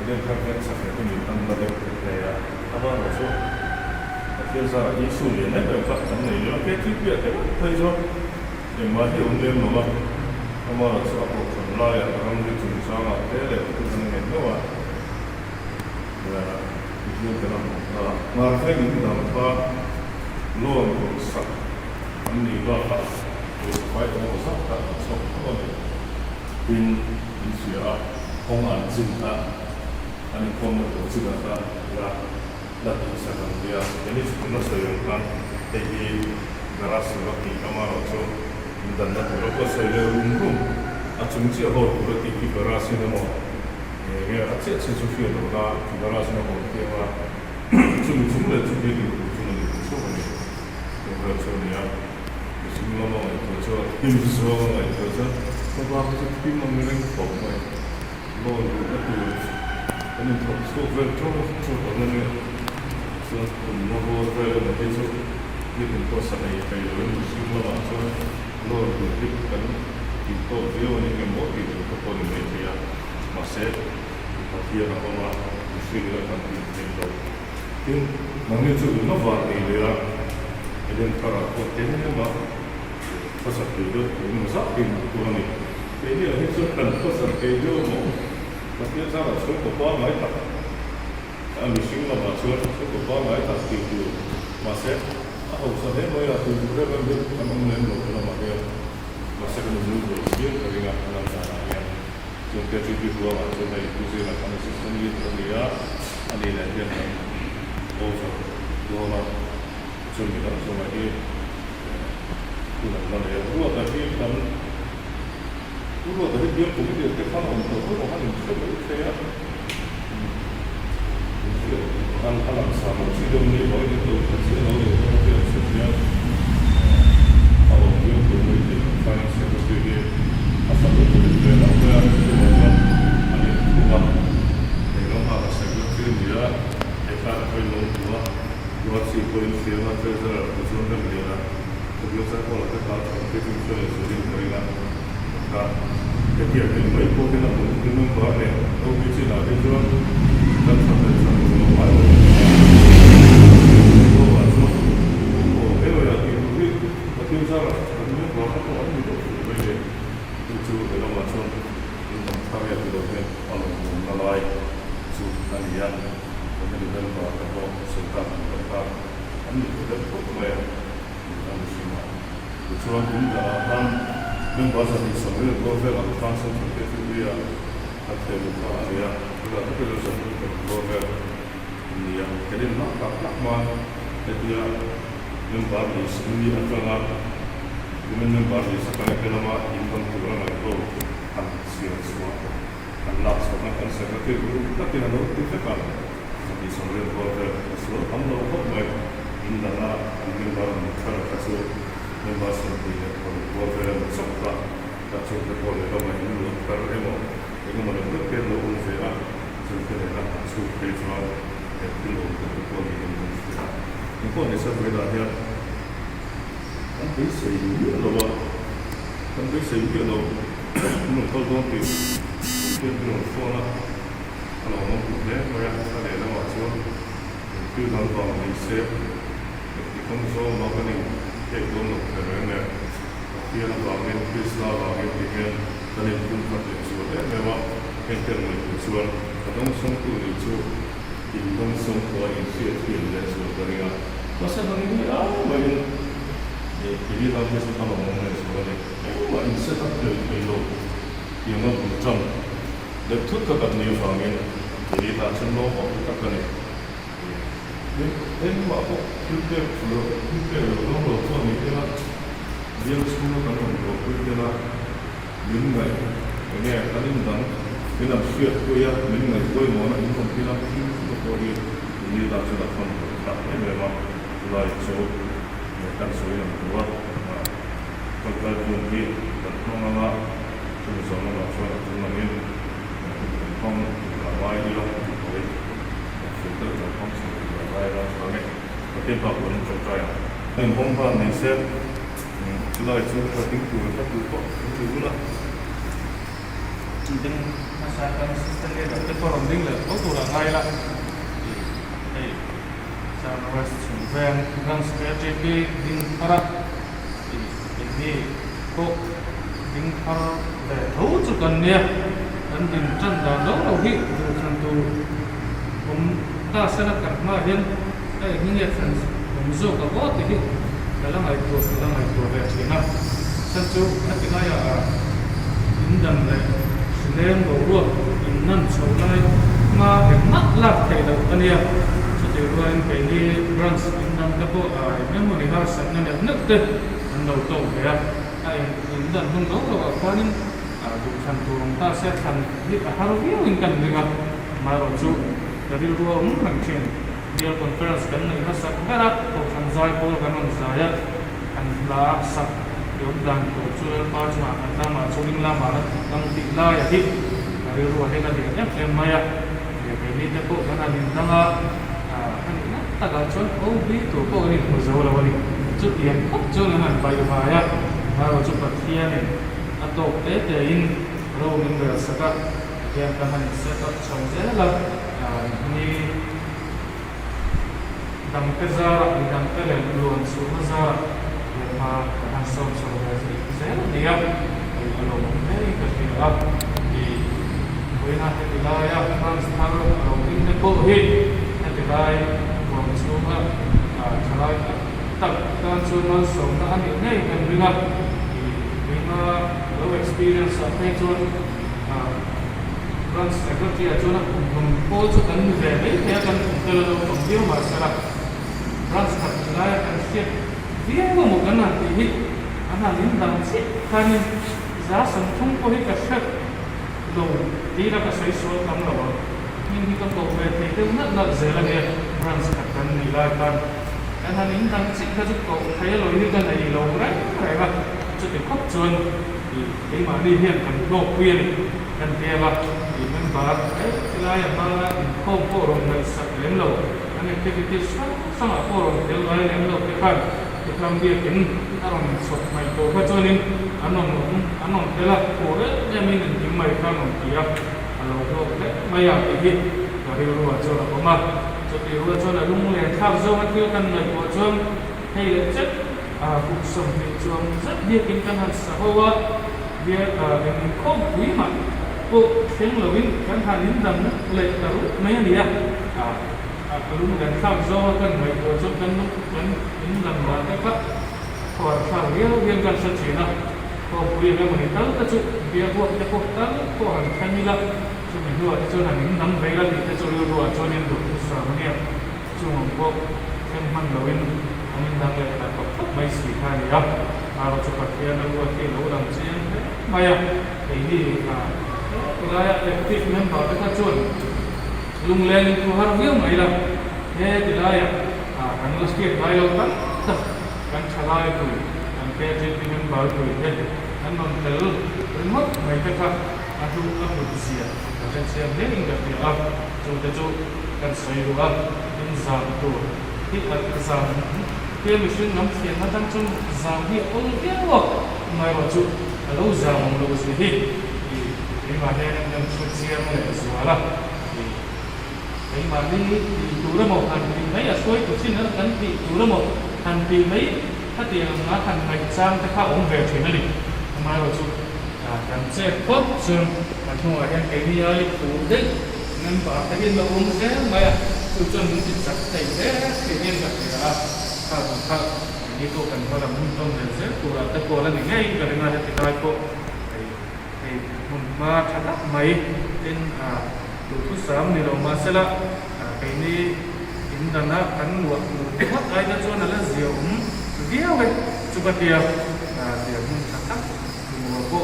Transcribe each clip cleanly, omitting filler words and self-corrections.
이런 그런 사람들이 있는 거를 그래야 아마 그래서 그래서 이 수리에 내가 저는 이렇게 TV에 대해서 많이 온다는 거가 아마 앞으로 전라야 사람들이 좀 이상한 때에 그러는 게 뭐야 이제 그런 거 마케팅 담파 로언 사 아니가 그래서 과연 뭐서 속도는 빈 이수야 공안 증가 아니 공을 증가가 Dati sa kandia, ini sebenarnya saya kan, tapi ngerasa lagi kamar itu, dan nanti kalau saya ungkum, acungsi awal berarti kita rasa namo, ya aceh sesuatu itu lah kita rasa namo, kita cuma cuma itu cuma ya, semua itu tim semua itu sebab itu tim mengenai apa, ini software itu nuovo quello che penso io non possa mai fare un singolo lato loro duplicano il coglione che molti tutto poi invece ya ma se partire la bomba uscire da tempo in momento di nuova idea ed entrare a contenere ma cosa più non so che non e io adesso cosa che io ma io sarà solo qua mai Missing lah macam tu, kalau bagai tak tidur, masa aku sadar bahwa aku juga benda memang melalu kalau macam masa kena dulu dia keringat dalam sana yang jika tidur dua macam itu sih nak kena sistem itu dia ada lagi yang also dua macam ni kan semua ini kurang mana ya dua tapi kan dua tapi dia pun dia terkena untuk orang yang sebab saya alam sama sudah mulai itu kecil lalu itu sebenarnya kalau dia bermula finance seperti asal itu dia apa ada dua dengan apa seperti dia ekar penuh dua si poin firma treasurer bersama dia kebiasaan kalau kita seperti itu sudah mereka ketika kita mulai kita mungkin bahaya atau bisa ada juga dan sampai Nung bahasa di sana, kalau saya lakukan sesuatu itu dia akan berubah dia. Kalau kita sesuatu berubah dia, jadi nak mana dia nung bahasa ini adalah nung bahasa sekarang kita mah income kurang atau siapa semua, Allah sekarang kan seperti itu, tapi kalau kita kan di sana berubah, so Allah berubah, indahlah nung bahasa sekarang kasih bahasa dia kalau kita bersama kacau terpol itu main dulu kalau emo mana mungkin lo unsur sesuatu yang masuk ke dalam itu terpol itu unsur itu ada sesuatu yang kan bisa ini loh kan bisa ini loh kalau tu mungkin belum soalnya kalau orang punya mereka ada yang macam itu kalau bisa itu soal macam kayak dono kerana dia nak bangun bisnis bangun dengan dan itu pun tak sesuatu memang internet sesuatu kadang sungguh itu indong sungguh inisiatif dan sesuatu dengan masa ini banyak jadi dalam sesuatu orang sesuatu banyak inisiatif itu yang macam dan tu tak ada bangun jadi tak semua orang tak kena ini apa kita kalau tuan ini lah dia semua kan orang kita lah minat ini kali ini minat siap kuya minat kuya mana ini pun kita kita boleh ini tak sudah kan tak memang mulai so kan so yang kedua kalau mungkin tak nama sama macam nama ini kong ramai ni lah boleh kita tak kong tempat pun terjaya. Dan pompa nisir, sudah itu penting tu, satu kok itu lah. ding masyarakat sistem ni dah terkorong ding lah, kau tu lah ngay lah. Sama ras van gang SKJP ding para ini kok ding para dah tahu cukan dia dan ding canda dah hi tu ta sana karma hian ini ya kan zo ka ko ti dalam ai tu ve china sanchu natina ya indam le sinem bo innan cholai ma mak lak thei lo ania so te ruan pe ni branch indam ka bo memory ha san na nak te an lo to ya ai indam hung lo kwanin du san tu rong ta se kan ni haru yu in kan ni ga ma ro chu dari ruang kan chen dia conference kan ni hasa karat to kan zai pol kan on zaya kan la sak yom dan to chul pa chma kan ta ma chuling la ma kan ti la ya hi dari ruang he na dia em maya dia ke ni te ko kan ani danga kan na ta ga chon o bi to ko ni ko zo la wali chu tian ko chu na man bai ba ya ma ro chu pa thian ni ato te in ro ning ga saka dia kan han set up chong je la ni dam kezara dam kelen luan su mazara ya ma kan som so ga ze dia alo nei ka ti up di buena te dilaya kan staro ro in ne ko hi te dilai wang su ma thalai tak kan su ma so na ani nei kan ringa di ma low experience of patron branch secretary achuna ko chu kan ve mai ya kan telo do dio ma sara branch khatla kan siat dia mo kan na ti ana nin dang chi kan za san thung ko hi ka shat do di ra ka sai so kam lo nin hi ka ko ve te te na zela ne branch kan ni la kan ana nin dang chi ka chu ko thai lo ni kan ai lo ra ba chu ti khop chuan cái mà đi hiện thành độ quyền cần tiền là thì mình bảo cái này mà không có rồi mình sắp đến lâu anh em cái sao mà có rồi đến lâu đến lâu cái phần việc cái ta làm sốt mày đồ phải cho nên anh nói cái là của đấy nhà mình những mày không làm gì á anh nói thôi đấy mày à cái gì và điều rồi cho là có mà cho điều rồi cho là lúc này tham gia cái tiêu cần này của chúng hay là chất cuộc sống thị trường rất nhiều kinh tế xã hội dia dengan kau bima ko yang lebih kan halin dam lek taru maya dia kalau dengan tham zo kan mai ko so kan in dam ba ta ka ko sa dia kan sa china ko bui ga mani tal ta chu dia ko ta ko tal ko han khamila chu mi do ta chu han in dam ve ga ni ta chu ro cho nên do sa ma ne chu mo ko kan man lo in anh đang lên là có mấy sự thay đổi màเราจะปัจจัยนั้นว่าที่เราดังเช่นไม่อะไอ้นี่เวลาเอฟทีนั้นบอกว่าชวนลุงเล่นตัวหาเรื่องไหนล่ะเฮ้ยเวลาอันนั้นสเก็ตไว้เราตั้งกันชะลายตัวอันแค่ที่นั้นบอกตัวเฮ้ยอันนั้นเตลเป็นหมดไม่เป็นครับอันทุกเสียแต่เสียเรื่องกับเรื่องจูกันใส่ดูเป็นซาตัวที่อันซาเพื่อมีสิ่งน้ำเสียงมาตั้งจนจางที่โอ้ยเยอะไม่ว่าจุเราจางเราสิ่งที่มาเนี่ยนั่นชุดเสียงเลยสุวรรณที่มานี่ตัวละหมดทันทีไม่อยากช่วยตัวชิ้นนั้นทันทีตัวละหมดทันทีไม่ถ้าเดี๋ยวมาทันไม่จางจะเข้าองค์เวทีนั่นเองไม่ว่าจุการเจ็บปวดซึ่งมันหัวยังไอ้นี่อะไรตัวเด็กนั่นป่ะแต่เห็นเราองค์เสียไม่จุดจนมันติดสักแต่เด็กที่เห็นแบบนี้ถ้าini tu kan pada muntung dan saya kurang terkolah ni ngay kerana ada kita ko munma thada mai tin tu sam ni lo masalah ini indana kan luat buat ai dah tu nala zio dia we cuba dia mun thada mu ko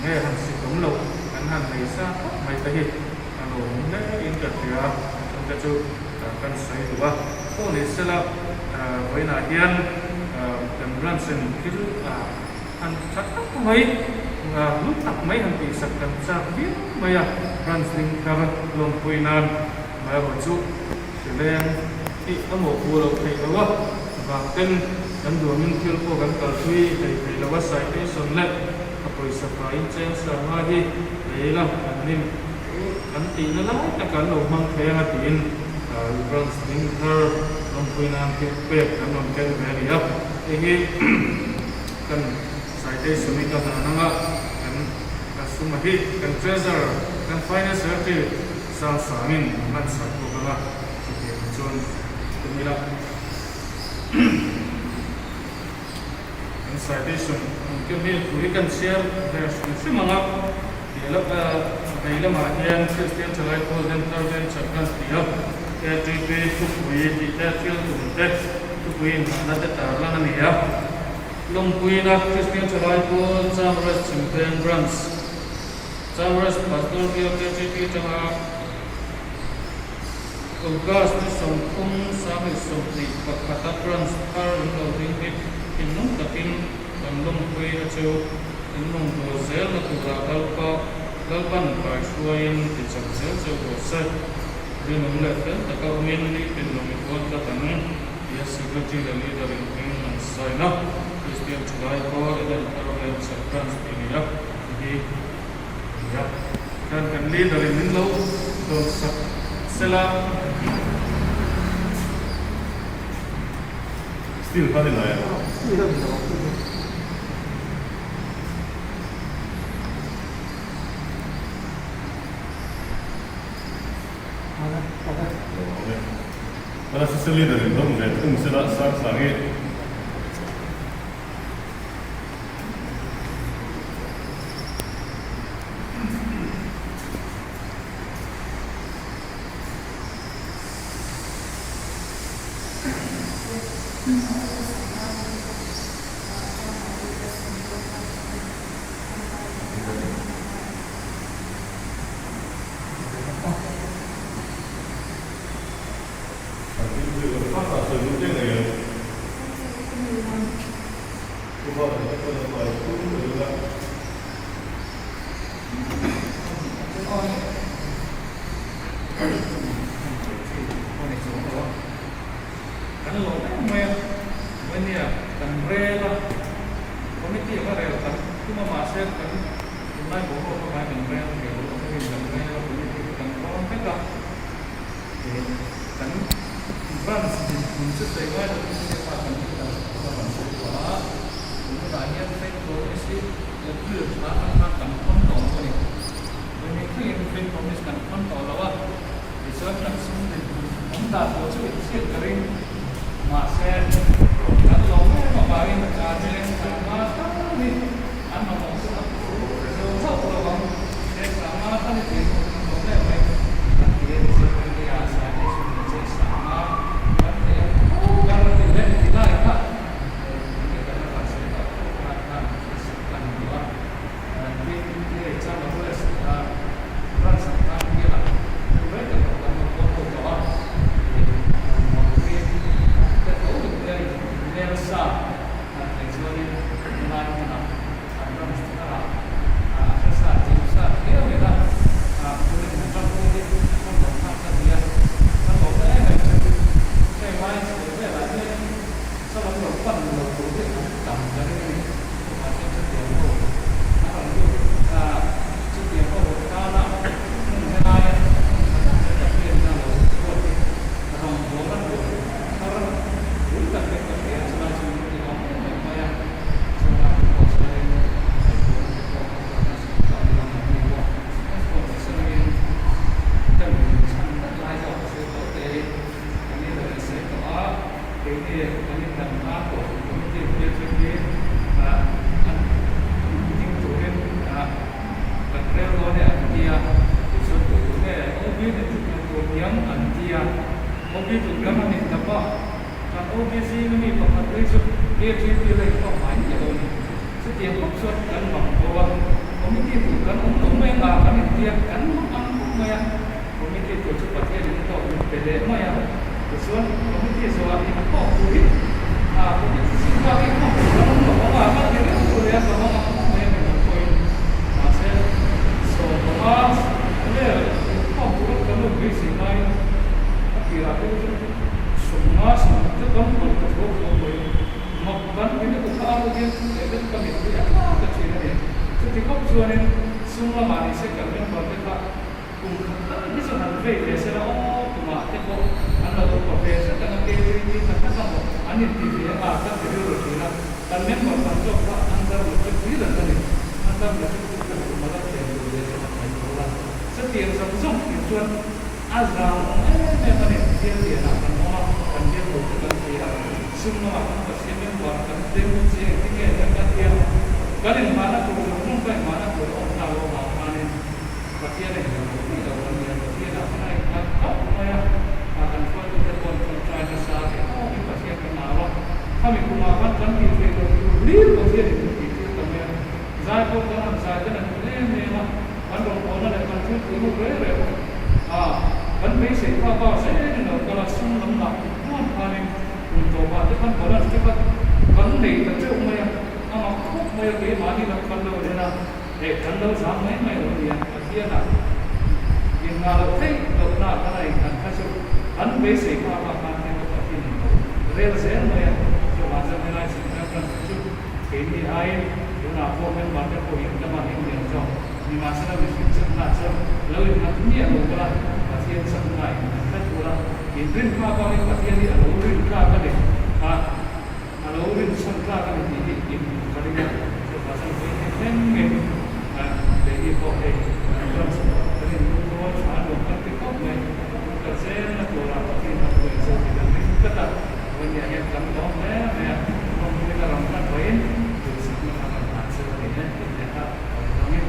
ngay han si kom lo kan han mai sa mai tahi alo ngay in ka dia kan tu kan sai tu ba ko ni sala với là hiền cần làm sinh cái ăn chắc mấy lúc tập mấy hàng tỷ sạch cần ra biết mấy làm sinh cả lòng quỳ nan mà một chút thì lên thì có một vụ đầu thì nó và tên gắn đùa mình kêu cô gắn cờ thuy thì nó bắt sai cái sườn lên coi sa pa in chen sa ma hi leilam anin kan ti na lai ta kan lo mang the nga tin bronze ding her long puinan ke pe kan nom ken very up e hi kan site sumika na nga kan kasuma hi kan treasure kan finance secretary sa sangin man sa ko nga sige chon tumila citation ke mil puri kan share there's si mga dilap kaila mahian Christian chalai ko den tarden chakkan tiap ke tp tu pui di ta fil tu te tu pui na ta tarla na niya long pui na Christian chalai ko samras chimpen brands samras pastor ke tp changa August ni songkung sami songti pakata brands par no ding inung takin bandung pui acu inung dozel na tura galpan paisuain dicak zel bosa dinung level takawin ni pinung ikut katanan ya security dari ping saina Christian July ko dan taruh serkan ini ya jadi ya kan li dari minlo dosa sela still kali lah ya. Kalau sesali dari dong, itu mesti nak sangat. chua nên sung là mà đi sẽ cần những vấn đề khác cùng cái số hàng về để sẽ là cùng mà cái bộ anh là cũng có về sẽ cần cái các cái項目anh nhìn thì các cái điều rồi thì là cần những một phần cho các anh ta một chút gì là cái này anh ta một chút cái mà ta thể hiện để cho mọi người là rất tiền sống sống tiền chuan à rằng cái này tiền tiền là phần nó cần tiền một cái gì là sung là mà có sẽ những vật cần tiền gì cái này là cái tiền cái này mà nó cũng không phải mà nó cũng ông nào mà anh và tiền này thì là vấn đề tiền là cái này là tốt mà akan kuat kita kontrol dasar itu pasti akan malu kami kumakan kan kita itu real pasti itu kami zai pun kan zai kan memang kan orang ada kan itu rare kan besi apa saya ini kalau sungguh nak pun paling untuk apa kan orang cepat kan ni tapi umumnya kok mai ke mani nak kan lo dia kan lo sama mai lo dia dia nak yang kalau lo nak kan kan kasih an basic apa yang kita ini real sen ya जो वाजब मेरा सिस्टम का जो केडी आई जो ना को में बात को एक दमा नहीं दे जो निवासना विशिष्ट ना जो लो इन दुनिया को बड़ा पसियन सब ना है पूरा इंद्रिन का बारे में पसियन ये अलोरिन का करे अलोरिन सब का करे ये करेगा जो वाजब में में देखिए को है तो वो छान करके को में saya nak orang tapi nak buat sesuatu yang kita punya yang kami tahu ya, kita ramai poin, jadi semua akan hasil ini kita kami.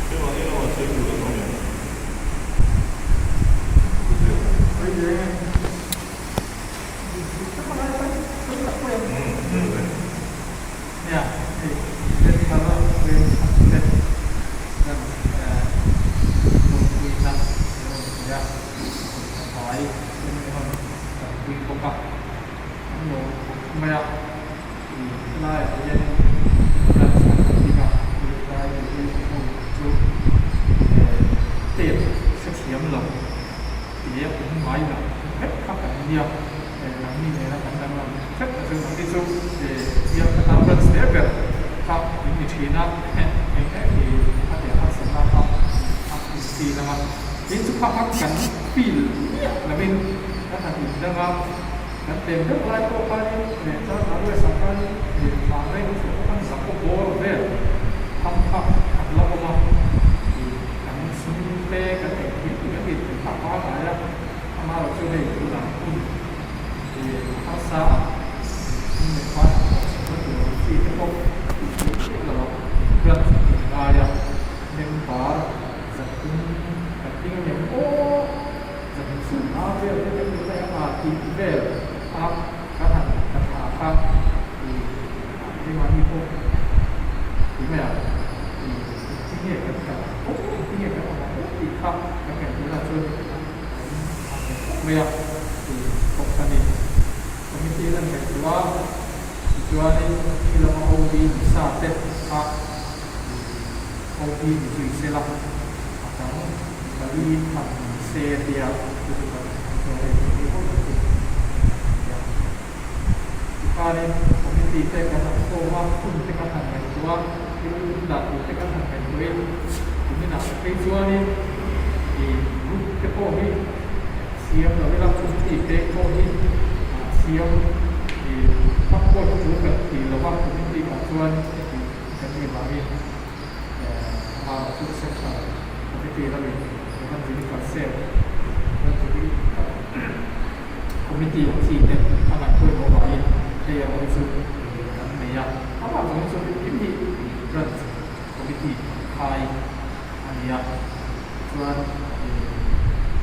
Terima kasih saya juga kami. Ya, jadi kalau ya, hỏi những con quy cố gắng nhiều mẹ thì lại ở đây là đi gặp đi lại đi cùng chú tiền sẽ chiếm lòng thì em cũng nói là hết các cái nhiều để làm như thế là bản thân là rất là dùng cái chú để em cái tao rất sẽ về học những cái chuyện đó những cái thì có thể học sinh học học thì là mà itu pahakan feel na bin kata dengan dan tembok lai ko kali mereka lalu sampai di pantai itu kan satu bor bel hampa Allah Allah di kan sunte kan itu kan itu apa ya amar tu ni itu lah di asa ini kan seperti itu kok itu kalau berat gaya membar zakum tinggal yang jadi semua bel itu kita mati bel kata apa di mana itu di mana di sini kan ini kan di kap yang kita sudah melihat di kota ini komite dan ketua ini kita mau di bisa mau di istilah atau bagi saya dia itu kan kali komite kita kata semua pun kita akan ketua itu tidak kita akan ketua ini nak ketua ni di grup ketua ni siap lalu langsung di ketua ni siap di pakor juga di luar komite ketua ni jadi bagi itu sektor komite lalu kan jadi konsep dan jadi komite yang sini anak pun mau main dia muncul dan melihat apa muncul ini berat komite Thai Ania tuan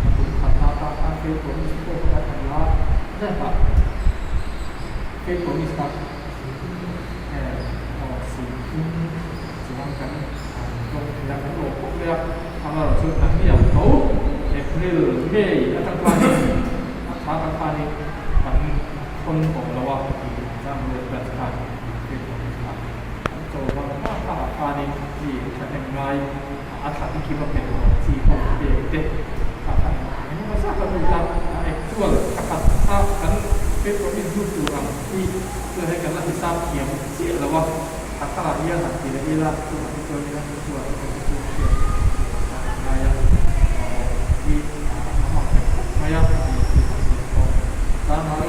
aku kata aku komite itu kata lah dan pak komite tak si cuma kan yang kalau lihat kalau sudah yang tahu April May atau apa ni kanคนของเราว่าจะมีแบบไหนเป็นแบบโจว่าถ้านี่ที่จะเป็นไงอาถรรพ์ที่คิดว่าเป็นที่ของเด็กเด็กอาถรรพ์นี่มันสร้างเป็นแบบไอ้ตัวถ้ากันเป็นคนที่ดูตัวที่เพื่อให้กันรักษาเขียมเสียแล้วว่าไอ้ kakak dia hati dia ilah tu hati dia ilah tu